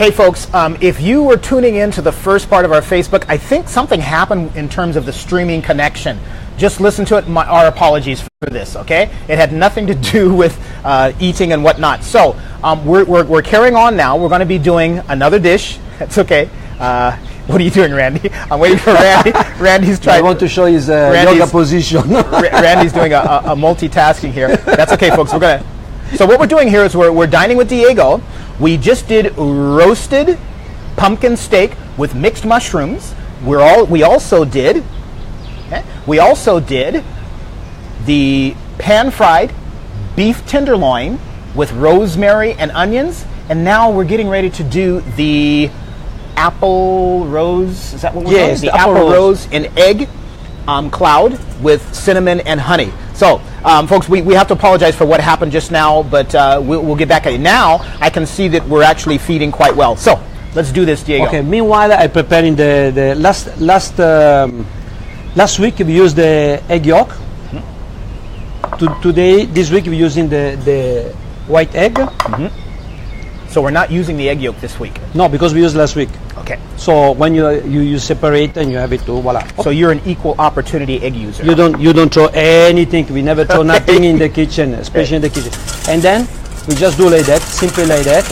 Hey folks, if you were tuning in to the first part of our Facebook, I think something happened in terms of the streaming connection. Just listen to it. Our apologies for this, okay? It had nothing to do with eating and whatnot. So we're carrying on now. We're going to be doing another dish. That's okay. What are you doing, Randy? I'm waiting for Randy. Randy's trying. I want to show his yoga position. Randy's doing a multitasking here. That's okay, folks. So what we're doing here is we're dining with Diego. We just did roasted pumpkin steak with mixed mushrooms. We also did the pan-fried beef tenderloin with rosemary and onions, and now we're getting ready to do the Applerose. Is that what we're doing? The Applerose and egg cloud with cinnamon and honey. So, folks, we have to apologize for what happened just now, but we'll get back at it. Now, I can see that we're actually feeding quite well. So, let's do this, Diego. Okay, meanwhile, I'm preparing the last week we used the egg yolk. This week we're using the white egg. So we're not using the egg yolk this week? No, because we used last week. Okay. So when you separate and you have it too, voila. So you're an equal opportunity egg user. You don't throw anything. We never throw nothing in the kitchen, especially in the kitchen. And then we just do like that, simply like that.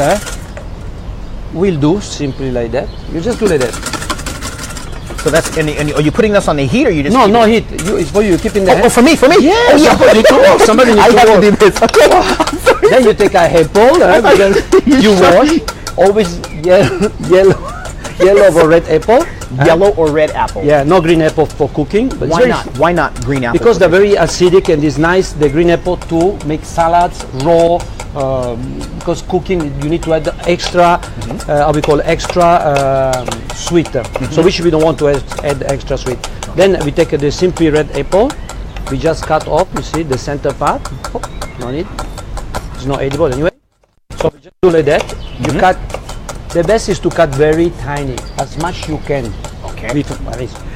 We'll do simply like that. You just do like that. So that's and are you putting this on the heat or you just? No heat. It's for you. Keep in the hand. Oh, for me. Yeah. Somebody needs to have work. to do this. Okay. Then you take a apple. You wash. Always yellow or red apple. Yellow or red apple. Yeah, no green apple for cooking. But why not? Why not green apple? Because they're very acidic and it's nice. The green apple to make salads raw. Because cooking you need to add extra, how we call extra sweet. So which we don't want to add extra sweet. Then we take the simply red apple. We just cut off. You see the center part. Oh, no need. It's not edible anyway. So we just do like that. You cut. The best is to cut very tiny, as much you can. Okay.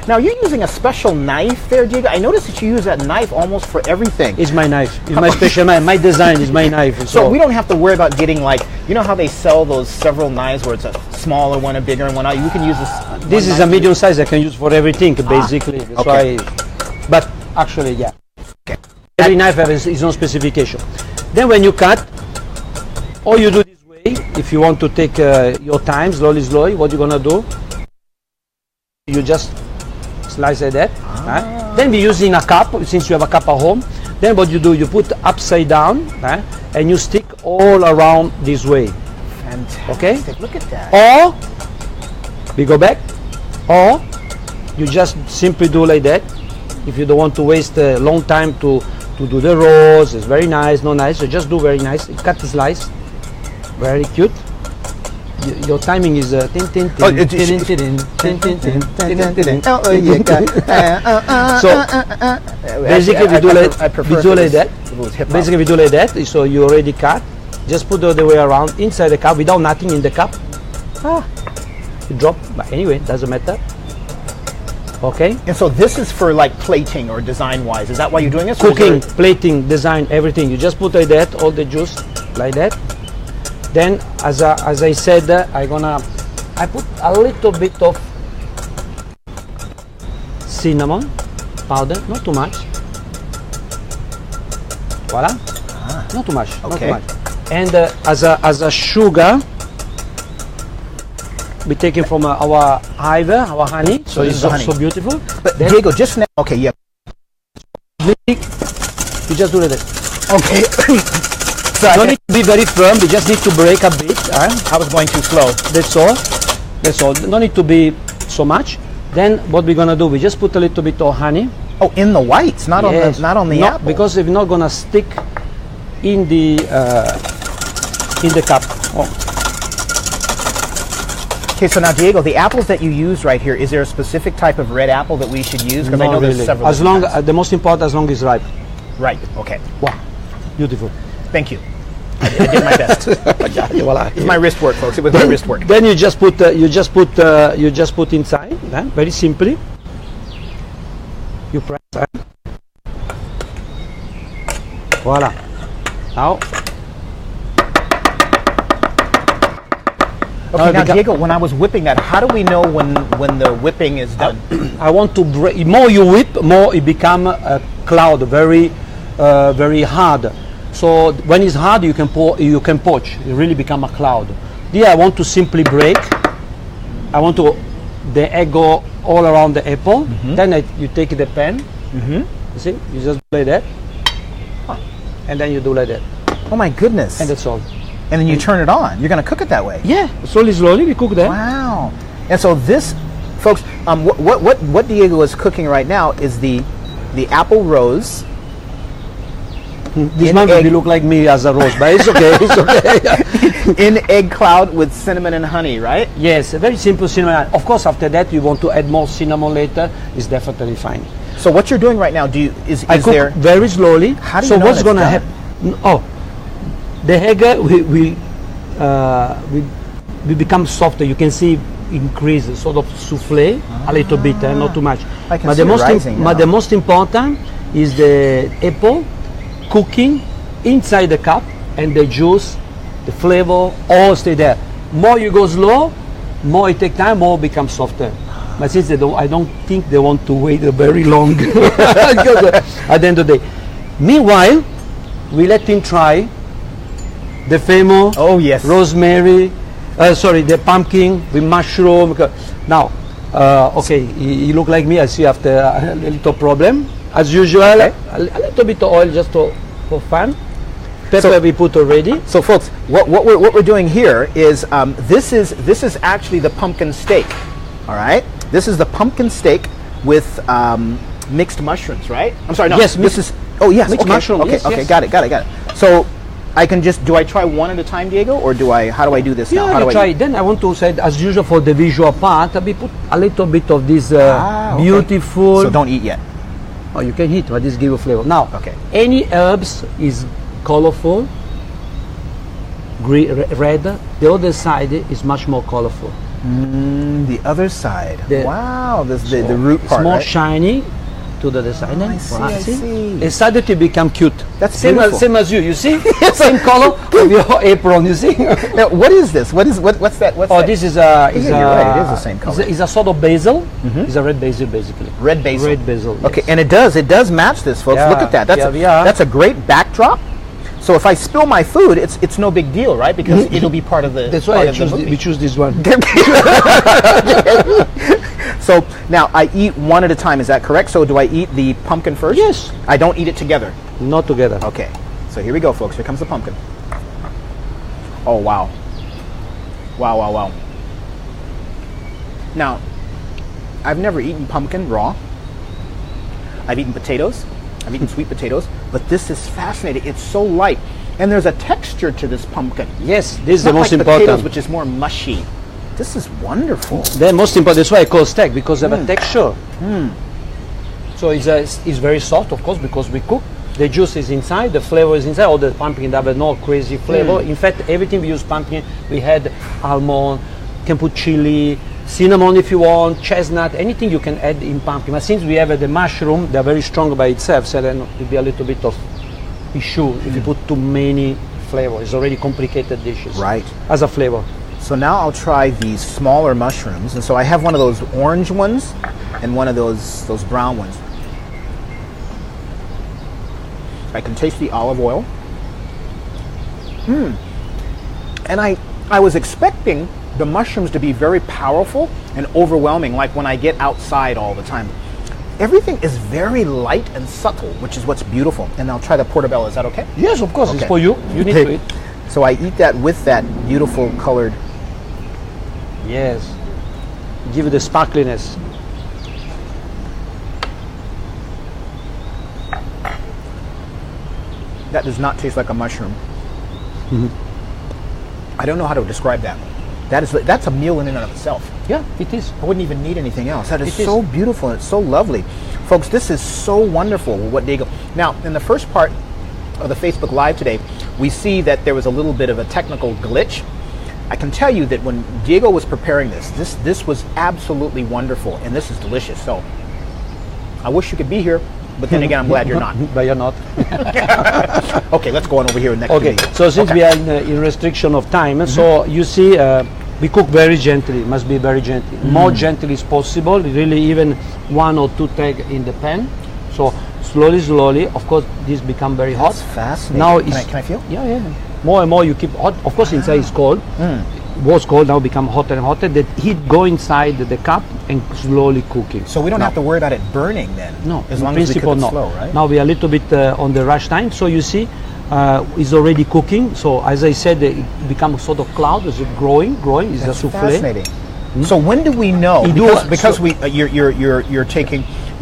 Now you're using a special knife there, Diego. I noticed that you use that knife almost for everything. It's my knife. It's my special knife. My design is my knife. So we don't have to worry about getting you know how they sell those several knives where it's a smaller one, a bigger one. You can use this. This is a medium size. I can use for everything basically. That's why. But actually, yeah. Okay. Every knife has its own specification. Then when you cut, all you do this way. If you want to take your time, slowly, what you're gonna do? You just slice like that. Then we're using a cup, since you have a cup at home. Then what you do, you put upside down and you stick all around this way. Fantastic. Okay? Look at that. Or we go back. Or you just simply do like that. If you don't want to waste a long time to do the rolls, it's very nice, not nice. So just do very nice. Cut the slice. Very cute. Your timing is So basically we do like that. Basically we do like that. So you already cut. Just put the way around inside the cup without nothing in the cup. You drop. But anyway, doesn't matter. Okay. And so this is for plating or design wise. Is that why you're doing this? Cooking, plating, design, everything. You just put like that, all the juice like that. Then, as I said, I put a little bit of cinnamon powder, not too much. Voila, not too much, okay. Not too much. And as a sugar, we take it from our hive, our honey. So it's so beautiful. But then, Diego, just now, okay, yeah. You just do that. Okay. So don't need to be very firm. We just need to break a bit. I was going too slow. That's all. No need to be so much. Then what we're gonna do? We just put a little bit of honey. Oh, in the whites, not on the apple. Because it's not gonna stick in the cup. Oh. Okay, so now Diego, the apples that you use right here, is there a specific type of red apple that we should use? Because I know there's several. As long the most important, as long as it's ripe. Right. Okay. Wow. Beautiful. Thank you. I did my best. It's my wrist work, folks. It was my wrist work. Then you just put inside. Very simply. You press. Voila. Now. Okay, now Diego, when I was whipping that, how do we know when the whipping is done? I want to break. More you whip, more it become a cloud, very hard. So when it's hard, you can poach. It really become a cloud. Here I want to simply break. I want to the egg go all around the apple. Then you take the pan. You see, you just do like that, and then you do like that. Oh my goodness! And that's all. And then you turn it on. You're going to cook it that way. Yeah, slowly we cook that. Wow! And so this, folks, what Diego is cooking right now is the apple rose. This might really look like me as a rose, but it's okay. It's okay. In egg cloud with cinnamon and honey, right? Yes, a very simple cinnamon. Of course, after that, you want to add more cinnamon later. It's definitely fine. So what you're doing right now? I cook very slowly. How do you know what's going to done? happen? Oh, the egg we become softer. You can see increase sort of souffle a little bit, not too much. I can see it rising now. But the most important is the apple cooking inside the cup, and the juice, the flavor, all stay there. More you go slow, more it take time, more become softer. But since I don't think they want to wait very long at the end of the day. Meanwhile, we let him try the famous rosemary, the pumpkin with mushroom. Now, okay, you look like me. I see after a little problem. As usual, a little bit of oil just for fun. Pepper we put already. So, folks, what we're doing here is this is actually the pumpkin steak. All right, this is the pumpkin steak with mixed mushrooms, right? I'm sorry, no. Yes, this is. Oh yes, mixed mushroom. Okay, yes, okay, yes. Got it. So, I can just do I try one at a time, Diego, or how do I do this now? How do I try. Then I want to say, as usual, for the visual part, we put a little bit of this beautiful. So don't eat yet. Oh, you can eat, but this give you flavor. Now, okay. Any herbs is colorful, green, red. The other side is much more colorful. The other side. Wow, the root part. It's more right? shiny to the other side. I see. It started to become cute. That's same as you. You see, same color of your apron. You see. Now, what is this? What's that? What's that? This is you're right. It is the same color. It's a sort of basil. It's a red basil, basically. Red basil. Red basil. Yes. Okay, and it does match this, folks. Yeah, Look at that. That's a great backdrop. So if I spill my food, it's no big deal, right? Because it'll be part of the. That's why we choose this one. So now I eat one at a time. Is that correct? So do I eat the pumpkin first? Yes. I don't eat it together. Not together. Okay. So here we go, folks. Here comes the pumpkin. Oh wow. Wow. Now, I've never eaten pumpkin raw. I've eaten potatoes. I've eaten sweet potatoes, but this is fascinating. It's so light, and there's a texture to this pumpkin. Yes, this is the most like important. Potatoes, which is more mushy. This is wonderful. The most important. That's why I call steak, because of a texture. So it's very soft, of course, because we cook. The juice is inside, the flavor is inside. All the pumpkin have no crazy flavor. In fact, everything we use pumpkin. We had almond, can put chili, cinnamon if you want, chestnut, anything you can add in pumpkin. But since we have the mushroom, they're very strong by itself, so then it'll be a little bit of issue if you put too many flavor. It's already complicated dishes. Right. As a flavor. So now I'll try these smaller mushrooms. And so I have one of those orange ones and one of those brown ones. I can taste the olive oil. And I was expecting the mushrooms to be very powerful and overwhelming, like when I get outside all the time. Everything is very light and subtle, which is what's beautiful. And I'll try the portobello. Is that okay? Yes, of course. Okay. It's for you. You need to eat. So I eat that with that beautiful colored. Yes. Give it the sparkliness. That does not taste like a mushroom. I don't know how to describe that. That's a meal in and of itself. Yeah, it is. I wouldn't even need anything else. That is so beautiful and it's so lovely. Folks, this is so wonderful what Diego. Now, in the first part of the Facebook Live today, we see that there was a little bit of a technical glitch. I can tell you that when Diego was preparing this was absolutely wonderful, and this is delicious. So, I wish you could be here, but then again, I'm glad you're not. But you're not. Okay, let's go on over here next to me. So since we are in restriction of time, so you see, We cook very gently, must be very gently. More gently is possible, really even 1 or 2 eggs in the pan. So slowly, of course, this become very hot. That's fascinating. Now Can I feel? Yeah. More and more you keep hot. Of course, inside is cold. Was cold, now become hotter and hotter. The heat go inside the cup and slowly cooking. So we don't have to worry about it burning then? No, as in long as we principle, cook it no. slow, right? Now we are a little bit on the rush time. So you see, it's already cooking. So as I said, it becomes sort of cloud. It's growing. It's a That's souffle. fascinating. So when do we know? Because you're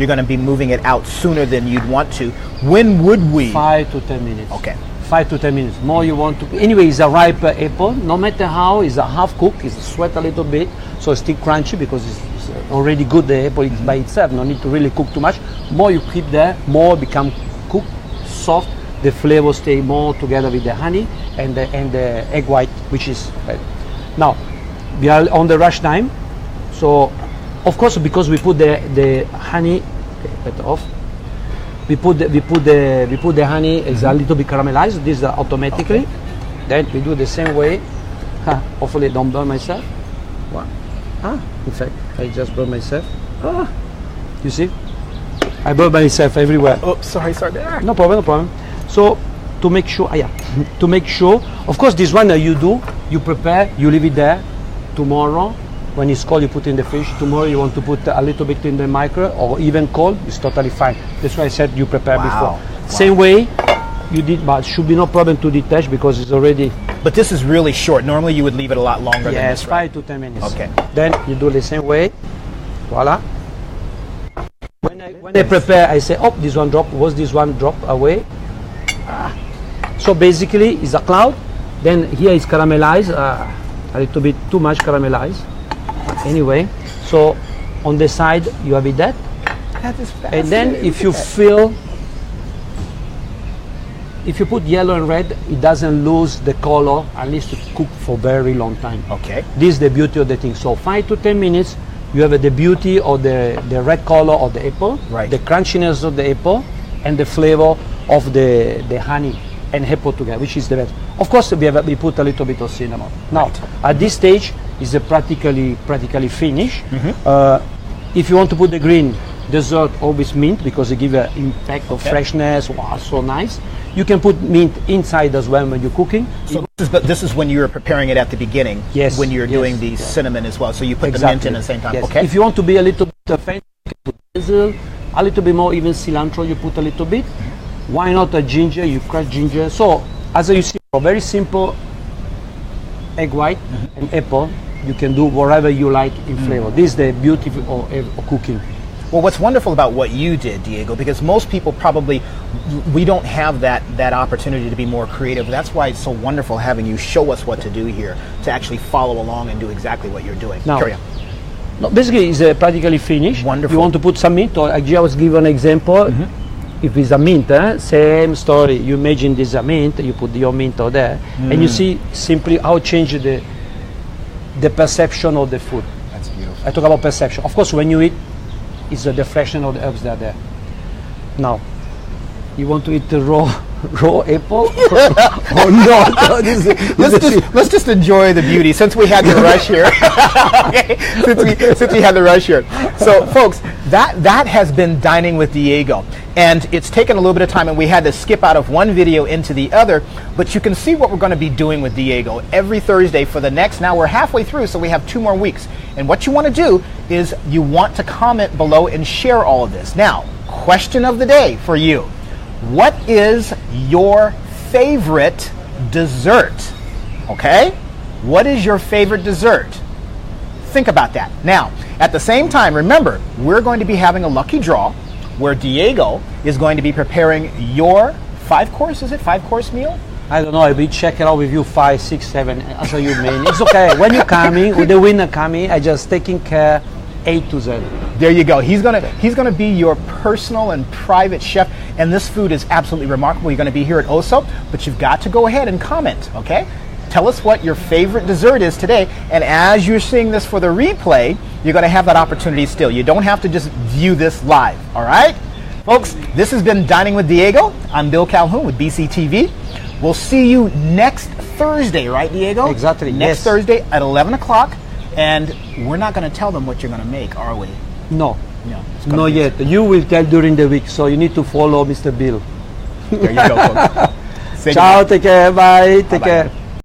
going to be moving it out sooner than you'd want to. When would we? 5 to 10 minutes. Okay. 5 to 10 minutes. More you want to. Anyway, it's a ripe apple. No matter how, it's a half cooked. It's sweat a little bit, so it's still crunchy because it's already good. The apple is by itself. No need to really cook too much. More you keep there, more become cooked, soft. The flavor stay more together with the honey and the egg white, which is ready. Now we are on the rush time, so of course because we put the honey, better off. We put the honey. It's a little bit caramelized. This is automatically. Okay. Then we do the same way. Hopefully, don't burn myself. What? In fact, I just burned myself. You see, I burned myself everywhere. Oh, sorry. No problem. So to make sure, to make sure. Of course, this one you prepare, you leave it there. Tomorrow, when it's cold, you put in the fridge. Tomorrow, you want to put a little bit in the micro, or even cold, it's totally fine. That's why I said you prepare before. Same way you did, but should be no problem to detach because it's already. But this is really short. Normally, you would leave it a lot longer than this. Yes, 5 to 10 minutes. Okay. Then you do the same way. Voila. When I prepare, I say, this one drop. Was this one drop away? So basically, it's a cloud. Then here is caramelized. A little bit too much caramelized. Anyway, so on the side you have it that. That is fascinating. And then if you feel, if you put yellow and red, it doesn't lose the color unless you cook for very long time. Okay. This is the beauty of the thing. So 5 to 10 minutes, you have the beauty of the red color of the apple, right. The crunchiness of the apple, and the flavor of the honey and apple together, which is the best. Of course, we put a little bit of cinnamon. Now, at this stage, is practically finished. If you want to put the green dessert, always mint because it gives an impact of freshness. Wow, so nice. You can put mint inside as well when you're cooking. So this is when you're preparing it at the beginning. Yes. When you're doing the cinnamon as well. So you put the mint in at the same time. Yes. Okay. If you want to be a little bit fancy, you can put basil, a little bit more, even cilantro. You put a little bit. Why not a ginger? You crush ginger. So as you see, a very simple egg white and apple. You can do whatever you like in flavor. This is the beauty of cooking. Well, what's wonderful about what you did, Diego, because most people probably, we don't have that opportunity to be more creative. That's why it's so wonderful having you show us what to do here, to actually follow along and do exactly what you're doing. Now, carry on. No, basically, it's practically finished. Wonderful. You want to put some mint, or actually I was given an example. If it's a mint, same story. You imagine this is a mint, you put your mint over there, and you see simply how it changes the perception of the food. That's beautiful. I talk about perception. Of course, when you eat, it's the freshness of the herbs that are there. Now, you want to eat the raw apple or not? Let's just enjoy the beauty since we had the rush here. Okay? Since we had the rush here. So, folks, that has been Dining with Diego, and it's taken a little bit of time, and we had to skip out of one video into the other. But you can see what we're going to be doing with Diego every Thursday for the next. Now we're halfway through, so we have 2 more weeks. And what you want to do is you want to comment below and share all of this. Now, question of the day for you. What is your favorite dessert? Okay? What is your favorite dessert? Think about that. Now, at the same time, remember, we're going to be having a lucky draw where Diego is going to be preparing your 5-course meal? I don't know, I'll be checking out with you 5, 6, 7, as you mean. It's okay. When you're coming, with the winner coming, I just taking care A to Z. There you go. He's gonna be your personal and private chef, and this food is absolutely remarkable. You're gonna be here at Oso, but you've got to go ahead and comment, okay? Tell us what your favorite dessert is today, and as you're seeing this for the replay, you're gonna have that opportunity still. You don't have to just view this live, all right? Folks, this has been Dining with Diego. I'm Bill Calhoun with BCTV. We'll see you next Thursday, right, Diego? Exactly, Next yes. Thursday at 11 o'clock. And we're not going to tell them what you're going to make, are we? No, No. It's gonna not be- yet. You will tell during the week, so you need to follow Mr. Bill. There you go, folks. Say Ciao, goodbye. take care, bye, take Bye-bye. care.